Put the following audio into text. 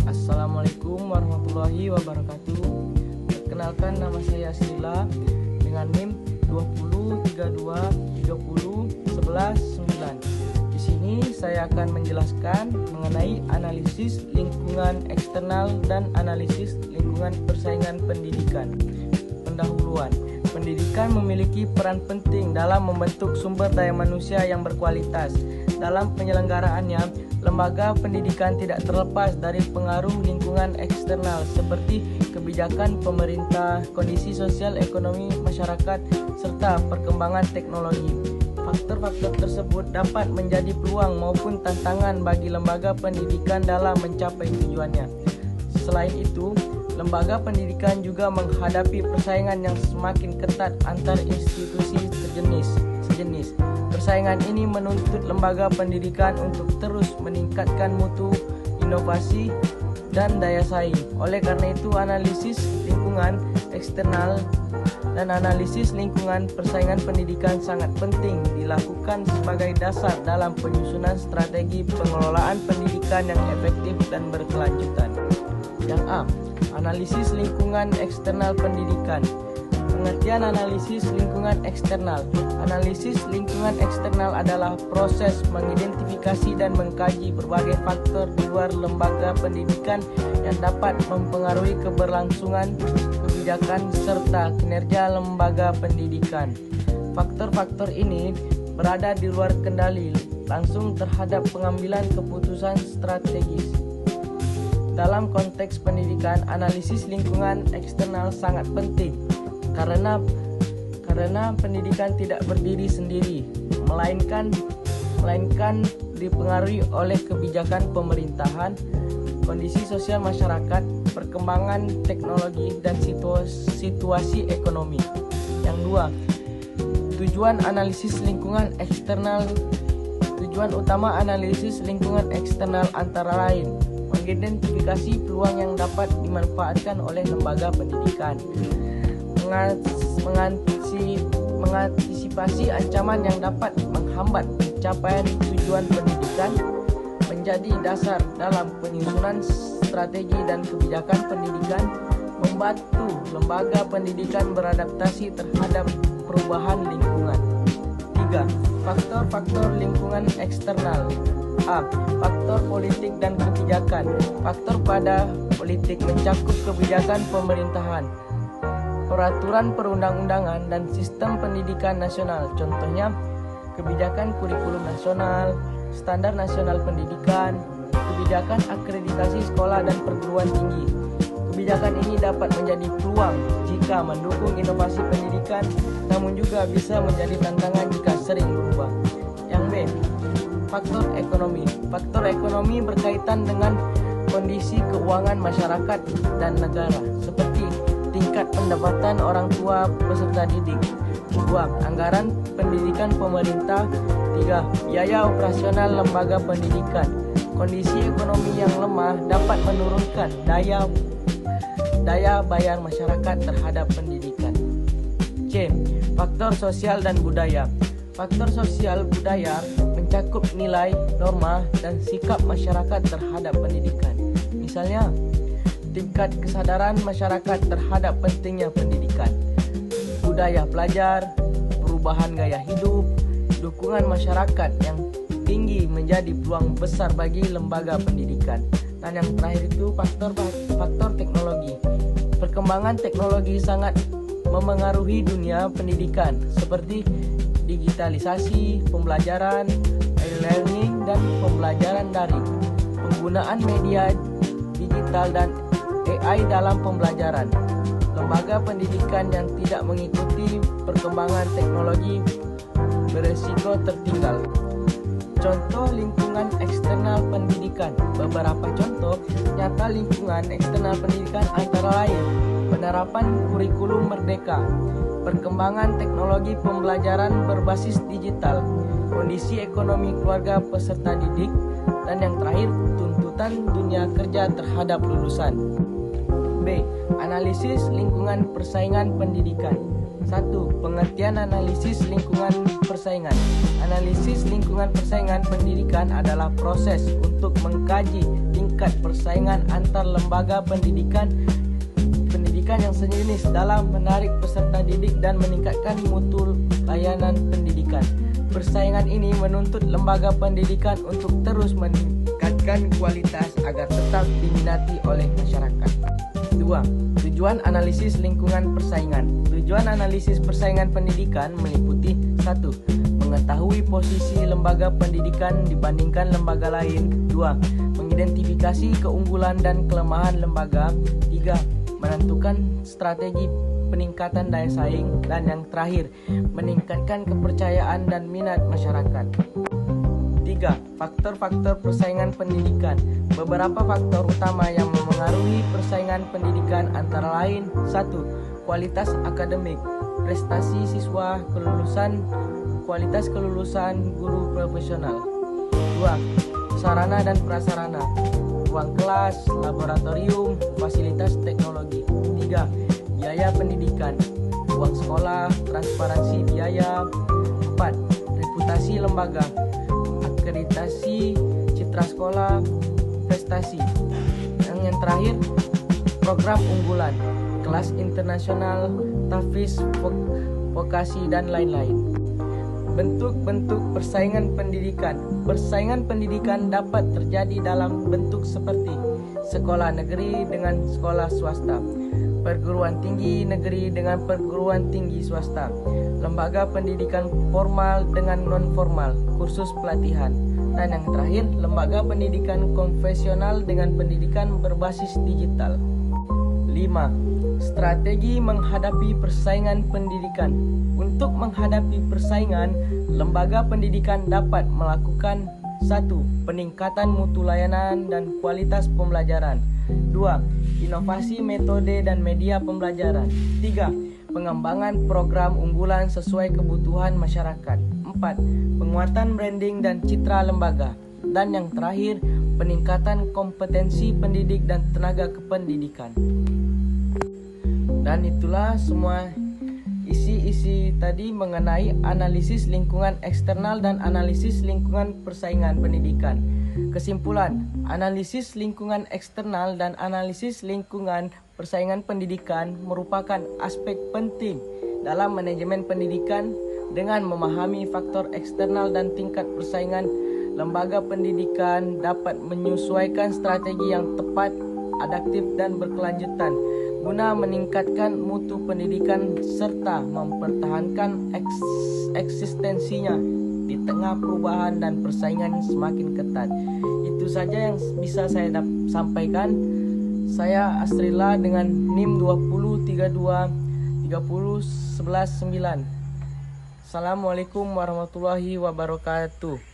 Assalamualaikum warahmatullahi wabarakatuh. Perkenalkan, nama saya Sila dengan NIM 2032301119. Di sini saya akan menjelaskan mengenai analisis lingkungan eksternal dan analisis lingkungan persaingan pendidikan. Pendahuluan. Pendidikan memiliki peran penting dalam membentuk sumber daya manusia yang berkualitas. Dalam penyelenggaraannya, lembaga pendidikan tidak terlepas dari pengaruh lingkungan eksternal seperti kebijakan pemerintah, kondisi sosial ekonomi masyarakat, serta perkembangan teknologi. Faktor-faktor tersebut dapat menjadi peluang maupun tantangan bagi lembaga pendidikan dalam mencapai tujuannya. Selain itu, lembaga pendidikan juga menghadapi persaingan yang semakin ketat antar institusi sejenis. Persaingan ini menuntut lembaga pendidikan untuk terus meningkatkan mutu, inovasi, dan daya saing. Oleh karena itu, analisis lingkungan eksternal dan analisis lingkungan persaingan pendidikan sangat penting dilakukan sebagai dasar dalam penyusunan strategi pengelolaan pendidikan yang efektif dan berkelanjutan. Yang A. Analisis lingkungan eksternal pendidikan. Pengertian analisis lingkungan eksternal. Analisis lingkungan eksternal adalah proses mengidentifikasi dan mengkaji berbagai faktor di luar lembaga pendidikan yang dapat mempengaruhi keberlangsungan kebijakan serta kinerja lembaga pendidikan. Faktor-faktor ini berada di luar kendali langsung terhadap pengambilan keputusan strategis. Dalam konteks pendidikan, analisis lingkungan eksternal sangat penting karena pendidikan tidak berdiri sendiri, melainkan dipengaruhi oleh kebijakan pemerintahan, kondisi sosial masyarakat, perkembangan teknologi, dan situasi ekonomi. Yang dua, tujuan analisis lingkungan eksternal. Tujuan utama analisis lingkungan eksternal antara lain mengidentifikasi peluang yang dapat dimanfaatkan oleh lembaga pendidikan, mengantisipasi ancaman yang dapat menghambat pencapaian tujuan pendidikan, menjadi dasar dalam penyusunan strategi dan kebijakan pendidikan, membantu lembaga pendidikan beradaptasi terhadap perubahan lingkungan. 3. Faktor-faktor lingkungan eksternal. A. Faktor politik dan kebijakan. Faktor pada politik mencakup kebijakan pemerintahan, peraturan perundang-undangan, dan sistem pendidikan nasional. Contohnya, kebijakan kurikulum nasional, standar nasional pendidikan, kebijakan akreditasi sekolah dan perguruan tinggi. Kebijakan ini dapat menjadi peluang jika mendukung inovasi pendidikan, namun juga bisa menjadi tantangan jika sering berubah. Yang B. Faktor ekonomi. Faktor ekonomi berkaitan dengan kondisi keuangan masyarakat dan negara, seperti tingkat pendapatan orang tua peserta didik. 2. Anggaran pendidikan pemerintah. 3. Biaya operasional lembaga pendidikan. Kondisi ekonomi yang lemah dapat menurunkan daya bayar masyarakat terhadap pendidikan. C. Faktor sosial dan budaya. Faktor sosial budaya mencakup nilai, norma, dan sikap masyarakat terhadap pendidikan. Misalnya, tingkat kesadaran masyarakat terhadap pentingnya pendidikan, budaya pelajar, perubahan gaya hidup, dukungan masyarakat yang tinggi menjadi peluang besar bagi lembaga pendidikan. Dan yang terakhir itu faktor teknologi. Perkembangan teknologi sangat memengaruhi dunia pendidikan seperti digitalisasi, pembelajaran, e-learning, dan pembelajaran daring, penggunaan media digital dan AI dalam pembelajaran. Lembaga pendidikan yang tidak mengikuti perkembangan teknologi beresiko tertinggal. Contoh lingkungan eksternal pendidikan. Beberapa contoh nyata lingkungan eksternal pendidikan antara lain penerapan kurikulum merdeka, perkembangan teknologi pembelajaran berbasis digital, kondisi ekonomi keluarga peserta didik, dan yang terakhir tuntutan dunia kerja terhadap lulusan. B. Analisis lingkungan persaingan pendidikan. 1. Pengertian analisis lingkungan persaingan. Analisis lingkungan persaingan pendidikan adalah proses untuk mengkaji tingkat persaingan antar lembaga pendidikan yang sejenis dalam menarik peserta didik dan meningkatkan mutu layanan pendidikan. Persaingan ini menuntut lembaga pendidikan untuk terus meningkatkan kualitas agar tetap diminati oleh masyarakat. 2. Tujuan analisis lingkungan persaingan. Tujuan analisis persaingan pendidikan meliputi 1. Mengetahui posisi lembaga pendidikan dibandingkan lembaga lain. 2. Mengidentifikasi keunggulan dan kelemahan lembaga. 3. Menentukan strategi peningkatan daya saing. Dan yang terakhir, meningkatkan kepercayaan dan minat masyarakat. 3. Faktor-faktor persaingan pendidikan. Beberapa faktor utama yang memengaruhi persaingan pendidikan antara lain: 1. Kualitas akademik, prestasi siswa, kualitas kelulusan guru profesional. 2. Sarana dan prasarana, ruang kelas, laboratorium, fasilitas teknologi. 3. Biaya pendidikan, uang sekolah, transparansi biaya. 4. Reputasi lembaga, akreditasi, citra sekolah, prestasi. Yang terakhir, program unggulan, kelas internasional, tahfiz, vokasi, dan lain-lain. Bentuk-bentuk persaingan pendidikan. Persaingan pendidikan dapat terjadi dalam bentuk seperti sekolah negeri dengan sekolah swasta, perguruan tinggi negeri dengan perguruan tinggi swasta, lembaga pendidikan formal dengan non-formal, kursus pelatihan, dan yang terakhir, lembaga pendidikan konvensional dengan pendidikan berbasis digital. 5. Strategi menghadapi persaingan pendidikan. Untuk menghadapi persaingan, lembaga pendidikan dapat melakukan 1. Peningkatan mutu layanan dan kualitas pembelajaran. 2. Inovasi metode dan media pembelajaran. 3. Pengembangan program unggulan sesuai kebutuhan masyarakat. 4. Penguatan branding dan citra lembaga. Dan yang terakhir, peningkatan kompetensi pendidik dan tenaga kependidikan. Dan itulah semua isi tadi mengenai analisis lingkungan eksternal dan analisis lingkungan persaingan pendidikan. Kesimpulan, analisis lingkungan eksternal dan analisis lingkungan persaingan pendidikan merupakan aspek penting dalam manajemen pendidikan. Dengan memahami faktor eksternal dan tingkat persaingan, lembaga pendidikan dapat menyesuaikan strategi yang tepat, adaptif dan berkelanjutan guna meningkatkan mutu pendidikan serta mempertahankan eksistensinya di tengah perubahan dan persaingan yang semakin ketat. Itu saja yang bisa saya sampaikan. Saya Asrilla dengan NIM 2032301119. Assalamualaikum warahmatullahi wabarakatuh.